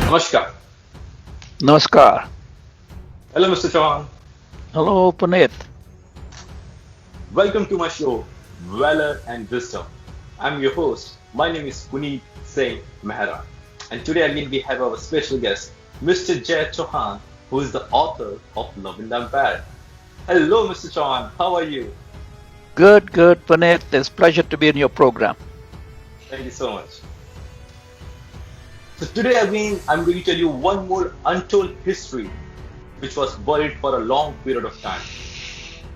Namaskar. Namaskar. Hello, Mr. Chauhan. Hello, Puneet. Welcome to my show, Valor and Wisdom. I'm your host. My name is Puneet Singh Mehra. And today again we have our special guest, Mr. Jay Chauhan, who is the author of Love in the Empire. Hello, Mr. Chauhan. How are you? Good, Puneet. It's a pleasure to be in your program. Thank you so much. So today again I'm going to tell you one more untold history which was buried for a long period of time.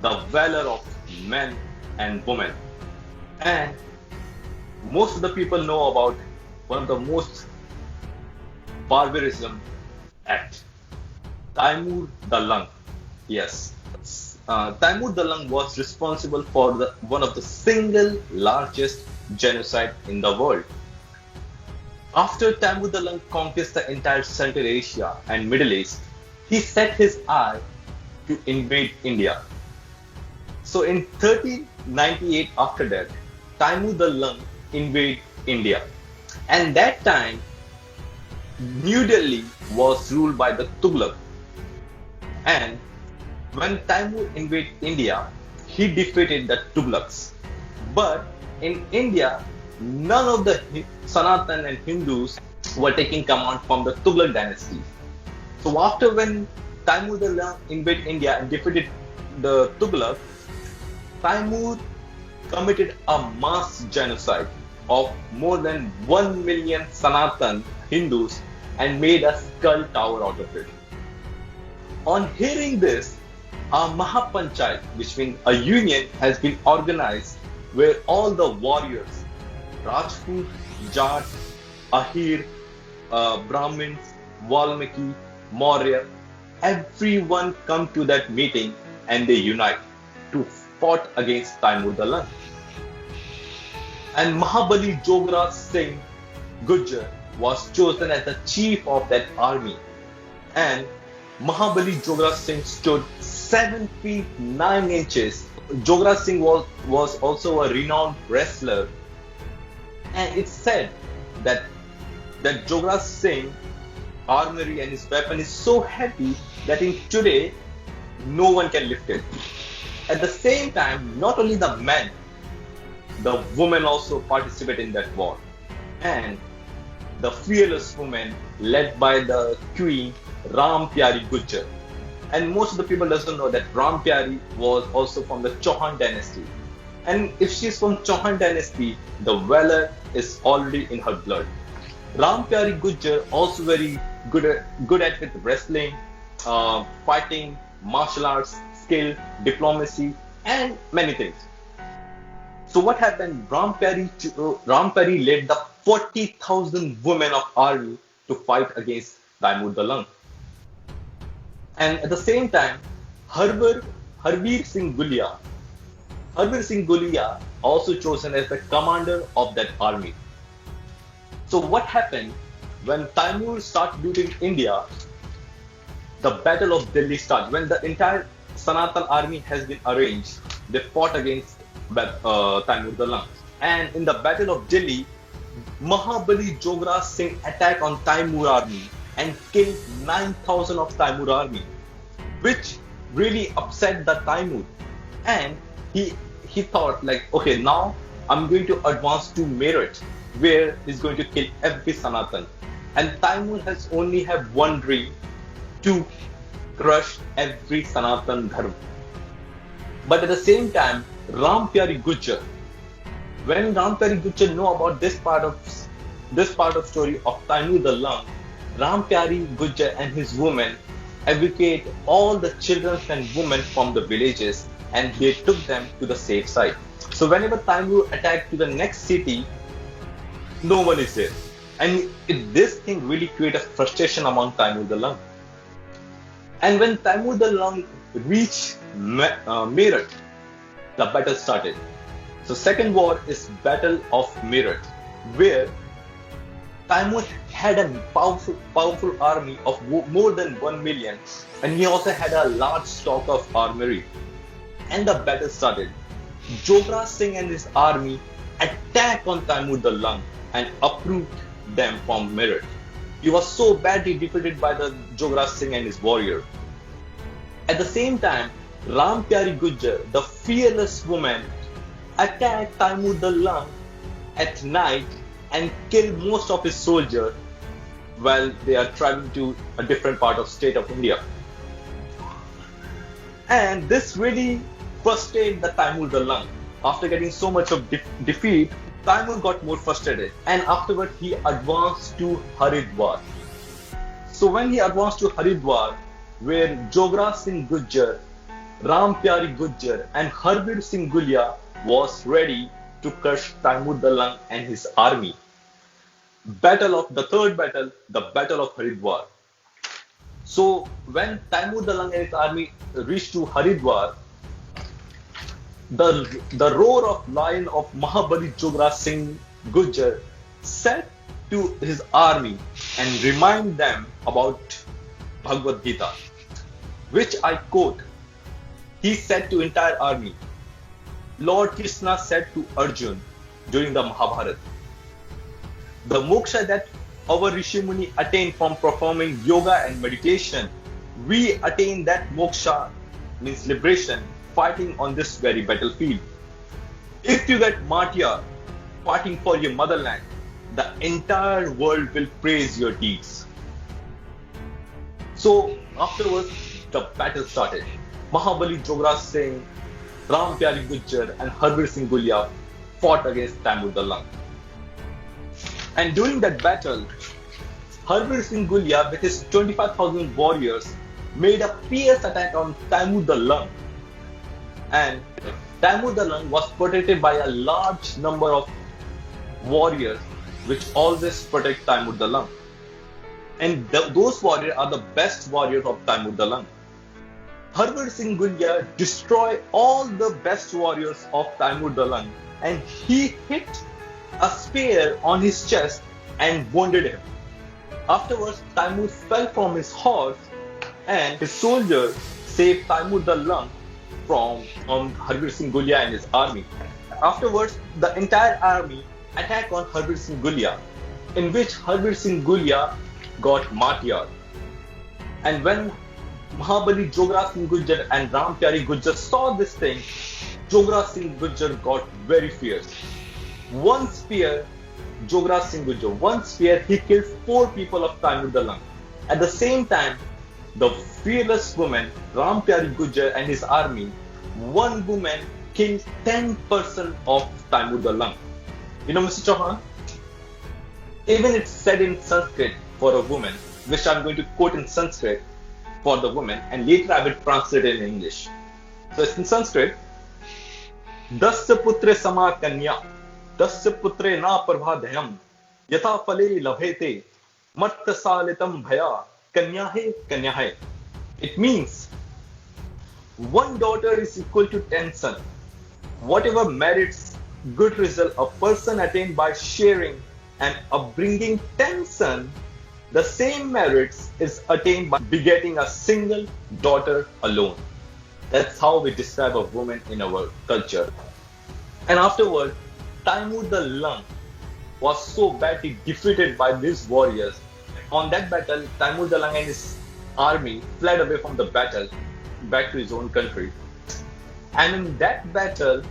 The valor of men and women. And most of the people know about one of the most barbarism act, Taimur the Lung. Yes, Taimur the Lung was responsible for one of the single largest genocide in the world. After Taimur the Lung conquered the entire Central Asia and Middle East, he set his eye to invade India. So in 1398 after that, Taimur the Lung invaded India. And that time, New Delhi was ruled by the Tughlaq. And when Taimur invaded India, he defeated the Tughlaqs. But in India, none of the Sanatan and Hindus were taking command from the Tughlaq dynasty. So after when Taimur the Lung invaded India and defeated the Tughlaq, Taimur committed a mass genocide of more than 1 million Sanatan Hindus and made a skull tower out of it. On hearing this, a Mahapanchayat, which means a union, has been organized where all the warriors, Rajput, Jat, Ahir, Brahmins, Valmiki, Maurya, everyone come to that meeting and they unite to fought against Taimur the Lung. And Mahabali Jogra Singh Gujjar was chosen as the chief of that army. And Mahabali Jogra Singh stood 7 feet 9 inches. Jogra Singh was also a renowned wrestler. And it's said that Jogra Singh armory and his weapon is so heavy that in today no one can lift it. At the same time, not only the men, the women also participate in that war. And the fearless woman led by the queen Ram Pyari Gujjar. And most of the people doesn't know that Ram Pyari was also from the Chauhan dynasty. And if she's from Chauhan dynasty, the valor is already in her blood. Ram Pyari Gujjar also very good at with wrestling, fighting, martial arts, skill, diplomacy, and many things. So what happened? Ram Pyari led the 40,000 women of army to fight against Taimur the Lung. And at the same time, Harbir Singh Gulia also chosen as the commander of that army. So what happened when Taimur started looting India? The Battle of Delhi started. When the entire Sanatan army has been arranged, they fought against Taimur the Lung. And in the Battle of Delhi, Mahabali Jogra Singh attacked on Taimur army and killed 9,000 of Taimur army, which really upset the Taimur. And he thought like, okay, now I'm going to advance to Meerut, where he's going to kill every Sanatan. And Taimur has only have one dream, to crush every Sanatan Dharma. But at the same time, Ram Pyari Gujjar, when Ram Pyari Gujjar know about this part of story of Taimur the Lung, Ram Pyari Gujjar and his women evacuate all the children and women from the villages and they took them to the safe side. So whenever Taimur attacked to the next city, no one is there. And this thing really created a frustration among Taimur the Lung. And when Taimur the Lung reached Meerut, the battle started. So second war is Battle of Meerut, where Taimur had a powerful army of more than 1 million, and he also had a large stock of armory. And the battle started. Jogra Singh and his army attacked on Taimur the Lung and uprooted them from Meerut. He was so badly defeated by the Jograj Singh and his warrior. At the same time, Ram Pyari Gujjar, the fearless woman, attacked Taimur the Lang at night and killed most of his soldiers while they are traveling to a different part of state of India. And this really frustrated the Taimur the Lang. After getting so much of defeat, Taimur got more frustrated, and afterward he advanced to Haridwar. So when he advanced to Haridwar, where Jograj Singh Gujjar, Ram Pyari Gujjar and Harbir Singh Gulia was ready to crush Taimur the Lang and his army. The third battle, the Battle of Haridwar. So when Taimur the Lang and his army reached to Haridwar, the roar of lion of Mahabali Jograj Singh Gujjar said to his army and remind them about Bhagavad Gita, which I quote. He said to entire army, Lord Krishna said to Arjun during the Mahabharata, the moksha that our Rishi Muni attained from performing yoga and meditation, we attain that moksha, means liberation, fighting on this very battlefield. If you get martyr fighting for your motherland, the entire world will praise your deeds. So afterwards, the battle started. Mahabali Jograj Singh, Ram Pyari Gujjar and Harbir Singh Gulia fought against Taimur the Lang. And during that battle, Harbir Singh Gulia with his 25,000 warriors made a fierce attack on Taimur the Lang. And Taimur the Lang was protected by a large number of warriors which always protect Taimur the Lang. And those warriors are the best warriors of Taimur the Lang. Harbir Singh Gulia destroyed all the best warriors of Taimur the Lang, and he hit a spear on his chest and wounded him. Afterwards, Taimur fell from his horse and his soldiers saved Taimur the Lang from Harbir Singh Gulia and his army. Afterwards, the entire army attacked on Harbir Singh Gulia, in which Harbir Singh Gulia got martyred. And when Mahabali Jograj Singh Gujjar and Ram Pyari Gujjar saw this thing, Jograj Singh Gujjar got very fierce. One spear, Jograj Singh Gujjar, one spear, he killed 4 people of Taimur the Lang. At the same time, the fearless woman, Ram Pyari Gujjar and his army, one woman killed 10% of Taimur the Lang. You know, Mr. Chauhan, even it's said in Sanskrit for a woman, which I'm going to quote in Sanskrit for the woman, and later I will translate it in English. So it's in Sanskrit. Dasya putre sama kanya, dasya putre na prabhadhyam, yatha phale labhete, matta salitam bhaya, kanyahe kanyahe. It means one daughter is equal to 10 sons. Whatever merits, good result a person attained by sharing and upbringing 10 sons, the same merits is attained by begetting a single daughter alone. That's how we describe a woman in our culture. And afterward, Taimur the Lang was so badly defeated by these warriors. On that battle, Taimur the Lang and his army fled away from the battle back to his own country. And in that battle,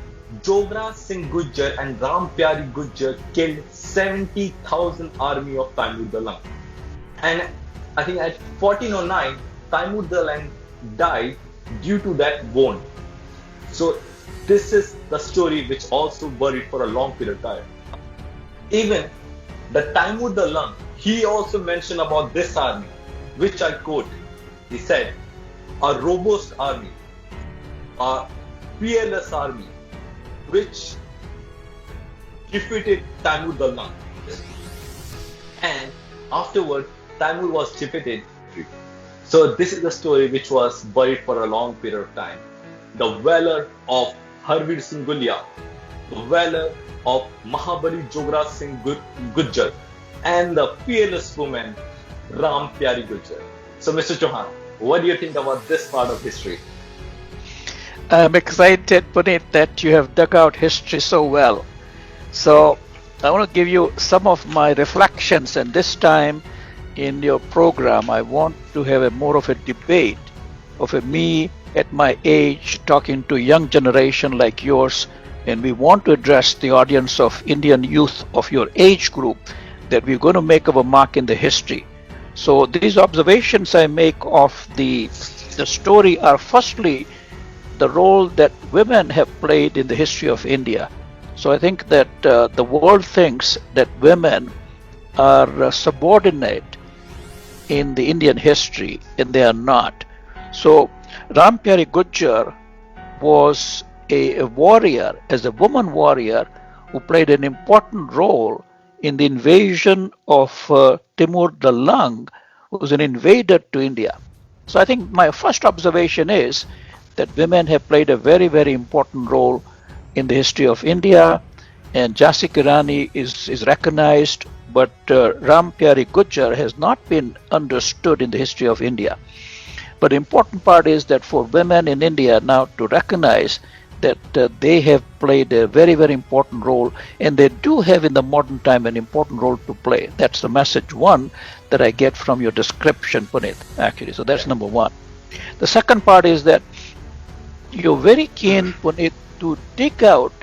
Jograj Singh Gujjar and Ram Pyari Gujjar killed 70,000 army of Taimur the Lang. And I think at 1409, Taimur the Lang died due to that wound. So this is the story which also buried for a long period of time. Even the Taimur the Lang, he also mentioned about this army, which I quote. He said, a robust army, a fearless army, which defeated Taimur the Lang. And afterward, Taimur was defeated. So this is the story which was buried for a long period of time. The valor of Harbir Singh Gulia, the valor of Mahabali Jograj Singh Gujjar, and the fearless woman Ram Pyari Gujjar. So Mr. Chauhan, what do you think about this part of history? I'm excited, Puneet, that you have dug out history so well. So I want to give you some of my reflections, and this time, in your program, I want to have a more of a debate of a me at my age talking to young generation like yours, and we want to address the audience of Indian youth of your age group that we're going to make our mark in the history. So these observations I make of the story are firstly the role that women have played in the history of India. So I think that the world thinks that women are subordinate in the Indian history, and they are not. So Rampyari Gujjar was a warrior, as a woman warrior, who played an important role in the invasion of Timur the Lung, who was an invader to India. So I think my first observation is that women have played a very, very important role in the history of India, and Jhansi Ki Rani is recognized, but Rampyari Gujjar has not been understood in the history of India. But the important part is that for women in India now to recognize that they have played a very, very important role, and they do have in the modern time an important role to play. That's the message one that I get from your description, Puneet, actually. So that's number one. The second part is that you're very keen, Puneet, to dig out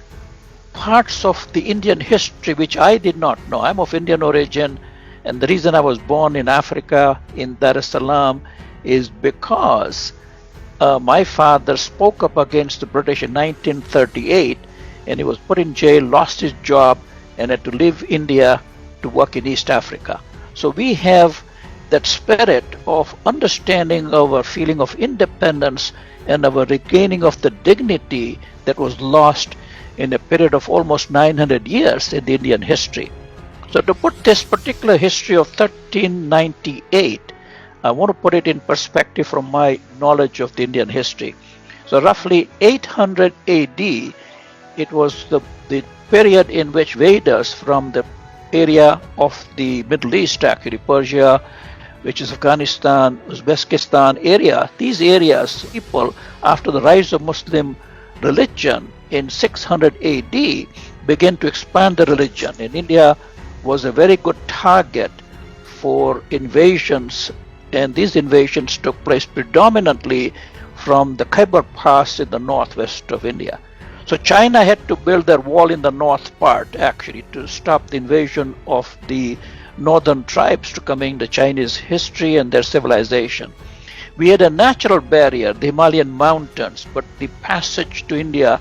parts of the Indian history which I did not know. I'm of Indian origin, and the reason I was born in Africa, in Dar es Salaam, is because my father spoke up against the British in 1938, and he was put in jail, lost his job, and had to leave India to work in East Africa. So we have that spirit of understanding our feeling of independence and our regaining of the dignity that was lost in a period of almost 900 years in the Indian history. So to put this particular history of 1398, I want to put it in perspective from my knowledge of the Indian history. So roughly 800 AD, it was the period in which Vedas from the area of the Middle East, actually Persia, which is Afghanistan, Uzbekistan area, these areas, people, after the rise of Muslim religion in 600 AD, began to expand the religion. And India was a very good target for invasions, and these invasions took place predominantly from the Khyber Pass in the northwest of India. So China had to build their wall in the north part, actually, to stop the invasion of the northern tribes to come into Chinese history and their civilization. We had a natural barrier, the Himalayan mountains, but the passage to India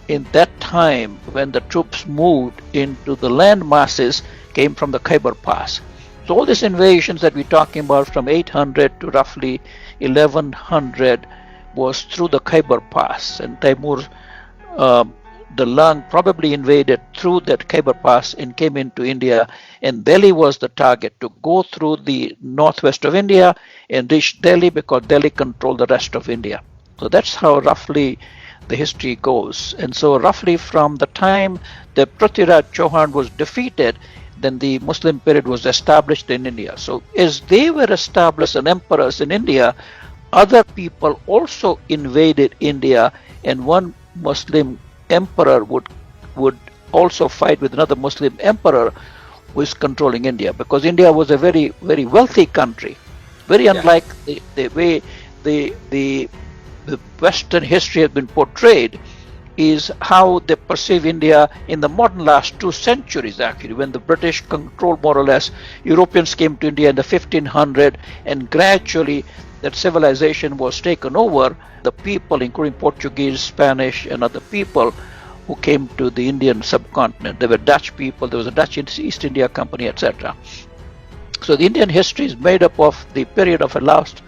in that time when the troops moved into the land masses came from the Khyber Pass. So all these invasions that we're talking about from 800 to roughly 1100 was through the Khyber Pass, and Timur the Lung probably invaded through that Khyber Pass and came into India, and Delhi was the target to go through the northwest of India and reach Delhi because Delhi controlled the rest of India. So that's how roughly the history goes. And so roughly from the time that Prithviraj Chauhan was defeated, then the Muslim period was established in India. So as they were established as emperors in India, other people also invaded India, and one Muslim emperor would also fight with another Muslim emperor who is controlling India, because India was a very, very wealthy country, very unlike the way the Western history has been portrayed, is how they perceive India in the modern last 2 centuries, actually, when the British controlled more or less. Europeans came to India in the 1500, and gradually that civilization was taken over. The people, including Portuguese, Spanish, and other people who came to the Indian subcontinent. There were Dutch people, there was a Dutch East India Company, etc. So the Indian history is made up of the period of the last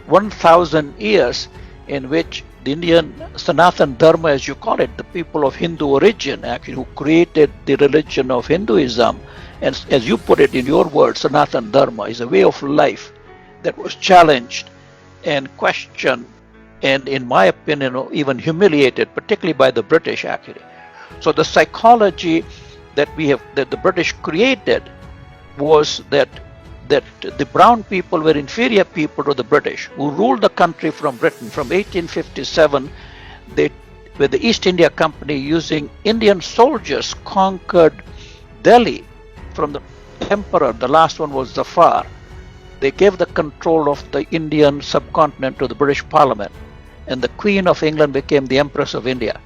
1,000 years in which the Indian Sanatan Dharma, as you call it, the people of Hindu origin, actually, who created the religion of Hinduism, and as you put it in your words, Sanatan Dharma is a way of life that was challenged and questioned, and in my opinion, even humiliated, particularly by the British, actually. So the psychology that the British created was that the brown people were inferior people to the British, who ruled the country from Britain from 1857. With the East India Company, using Indian soldiers, conquered Delhi from the emperor. The last one was Zafar, they gave the control of the Indian subcontinent to the British Parliament, and the Queen of England became the Empress of India.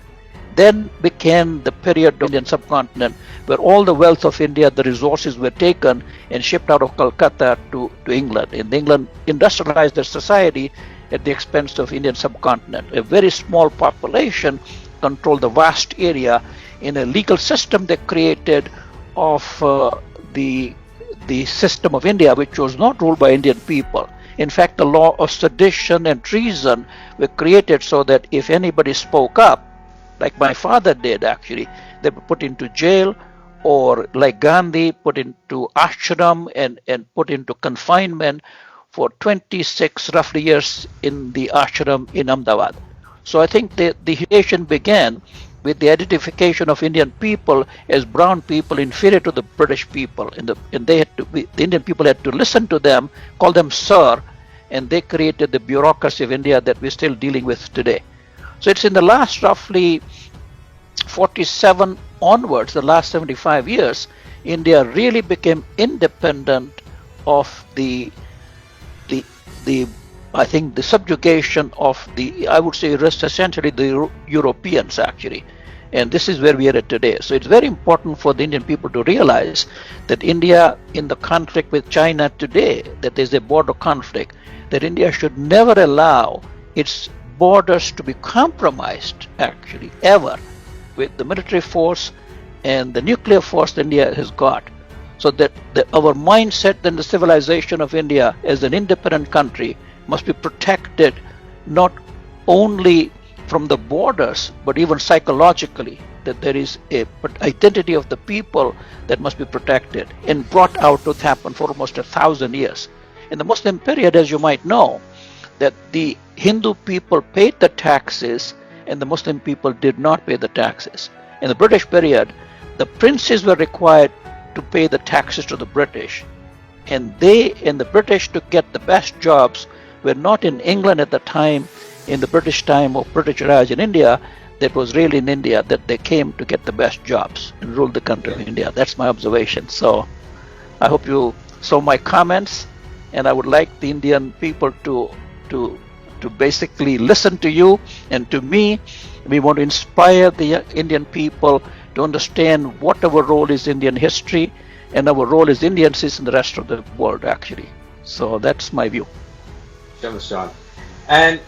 Then began the period of the Indian subcontinent where all the wealth of India, the resources were taken and shipped out of Calcutta to England. And England industrialized their society at the expense of Indian subcontinent. A very small population controlled the vast area in a legal system they created of the system of India, which was not ruled by Indian people. In fact, the law of sedition and treason were created so that if anybody spoke up, like my father did actually, they were put into jail, or like Gandhi, put into ashram and put into confinement for 26 roughly years in the ashram in Ahmedabad. So I think the humiliation began with the identification of Indian people as brown people inferior to the British people, and they had to the Indian people had to listen to them, call them sir, and they created the bureaucracy of India that we're still dealing with today. So it's in the last roughly 47 onwards, the last 75 years, India really became independent of the I think the subjugation of the, I would say, essentially the Europeans actually. And this is where we are at today. So it's very important for the Indian people to realize that India, in the conflict with China today, that there's a border conflict, that India should never allow its borders to be compromised, actually, ever, with the military force and the nuclear force that India has got. So that our mindset and the civilization of India as an independent country must be protected not only from the borders, but even psychologically, that there is a identity of the people that must be protected and brought out to happen for almost 1,000 years. In the Muslim period, as you might know, that the Hindu people paid the taxes and the Muslim people did not pay the taxes. In the British period, the princes were required to pay the taxes to the British, and they and the British to get the best jobs were not in England at the time, in the British time of British Raj in India. That was really in India that they came to get the best jobs and rule the country of India. That's my observation. So I hope you saw my comments, and I would like the Indian people to basically listen to you and to me. We want to inspire the Indian people to understand what our role is in Indian history, and our role as Indians is in the rest of the world actually. So that's my view. Sure, Mr. John. And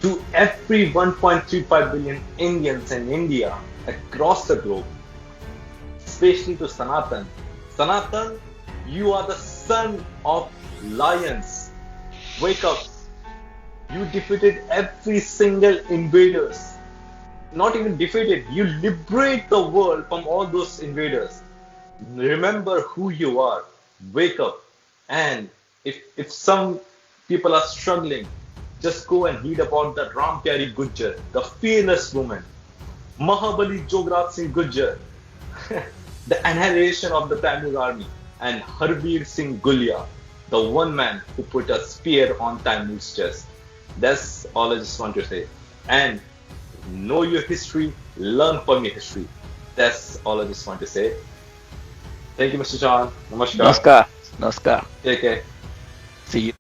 to every 1.35 billion Indians in India across the globe, especially to Sanatan. Sanatan, you are the son of lions. Wake up. You defeated every single invaders. Not even defeated, you liberate the world from all those invaders. Remember who you are. Wake up. And if some people are struggling, just go and read about the Ram Pyari Gujjar, the fearless woman, Mahabali Jograt Singh Gujjar, the annihilation of the Tamil army, and Harbir Singh Gulia, the one man who put a spear on Taimur's chest. That's all I just want to say. And know your history, learn from your history. That's all I just want to say. Thank you, Mr. John. Namaskar. Namaskar. Namaskar. Take care. See you.